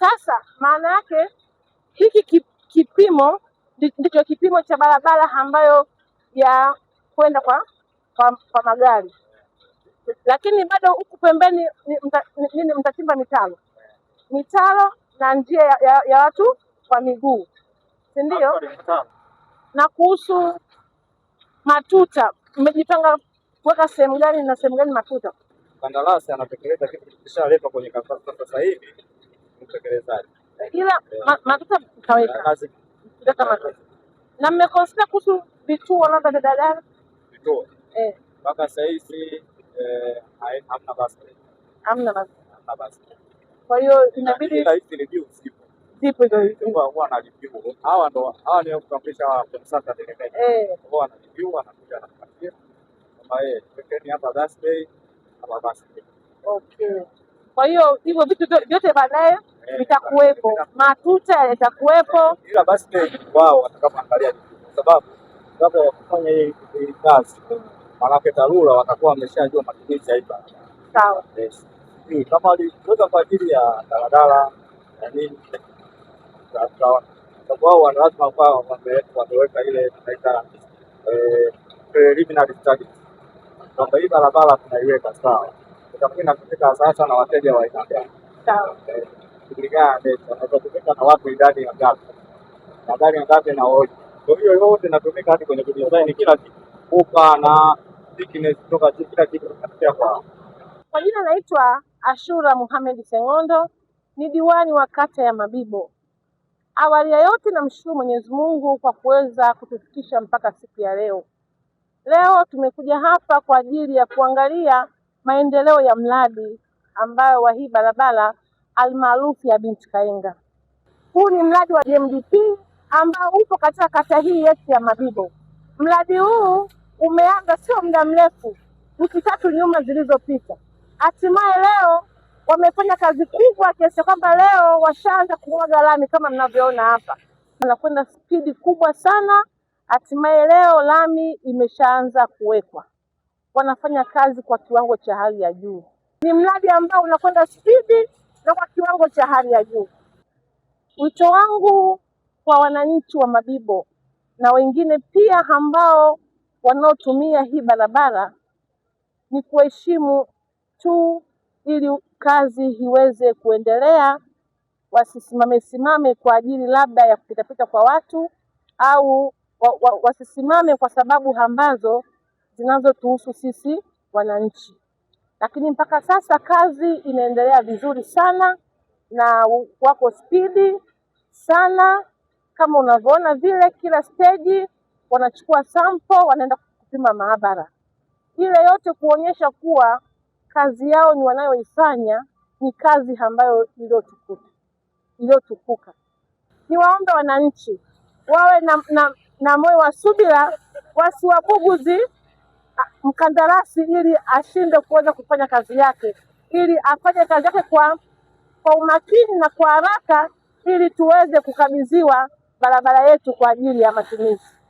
Sasa maana yake hiki kipimo ndicho kipimo cha barabara ambayo ya kwenda kwa magari, lakini bado huku pembeni mtachimba mitaro na njia ya watu kwa miguu, si ndio? Na kuhusu matuta, mmejipanga kuweka sehemu gani na sehemu gani matuta? Kandarasi anatekeleza kitu kishaletwa kwenye kandarasi sasa hivi mtekelezaji, ila matuta mtaweka matuta. Na mmekosea kuhusu vituo labda dadala vituo mpaka sasa hivi hamna basi. Kwa hiyo inabidi zipo huwa na review. Hawa ni kukampisha sasa tegemea huwa na review, anakuja anapatia kama pekeni hapa basi hapa basi. Okay, kwa hiyo hivyo vitu vyote baadaye vitakuwepo, matuta yatakuwepo, ila basi wao watakapoangalia, kwa sababu kabla ya kufanya hii kazi maana TARURA watakuwa wameshajua matumizi ya hii barabara. Sawa. Kama waliweza kwa ajili ya daladala na nini, sawa, sababu wao lazima kwa wameweka ile tunaita preliminary study kwamba hii barabara tunaiweka sawa, itakuwa inatumika sasa na wateja wa aina gani. Sawa. Kulingana na inatumika na watu idadi ya ngapi na gari ngapi na wote. Kwa hiyo yote inatumika hadi kwenye design kila kitu upa na thickness kutoka kila kitu kinafikia kwa. Kwa jina naitwa Ashura Mohamed Sengondo, ni diwani wa kata ya Mabibo. Awali ya yote namshukuru Mwenyezi Mungu kwa kuweza kutufikisha mpaka siku ya leo. Leo tumekuja hapa kwa ajili ya kuangalia maendeleo ya mradi ambayo wa hii barabara almaarufu ya Binti Kaenga. Huu ni mradi wa GMDP ambao upo katika kata hii yetu ya Mabibo. Mradi huu umeanza sio muda mrefu, wiki 3 nyuma zilizopita. Hatimaye leo wamefanya kazi kubwa kiasi kwamba leo washaanza kumwaga lami kama mnavyoona hapa. Wanakwenda spidi kubwa sana. Hatimaye leo lami imeshaanza kuwekwa. Wanafanya kazi kwa kiwango cha hali ya juu. Ni mradi ambao unakwenda spidi na kwa kiwango cha hali ya juu. Wito wangu kwa wananchi wa Mabibo na wengine pia ambao wanaotumia hii barabara ni kuheshimu tu ili kazi iweze kuendelea, wasisimame kwa ajili labda ya kupitapita kwa watu au wasisimame kwa sababu ambazo zinazotuhusu sisi wananchi. Lakini mpaka sasa kazi inaendelea vizuri sana na wako spidi sana, kama unavyoona vile kila stage wanachukua sample wanaenda kupima maabara. Ile yote kuonyesha kuwa kazi yao ni wanayoifanya ni kazi ambayo iliyotukuka. Niwaombe wananchi wawe na moyo wa subira, wasiwabuguzi mkandarasi ili ashinde kuweza kufanya kazi yake, ili afanye kazi yake kwa umakini na kwa haraka ili tuweze kukabidhiwa barabara yetu kwa ajili ya matumizi.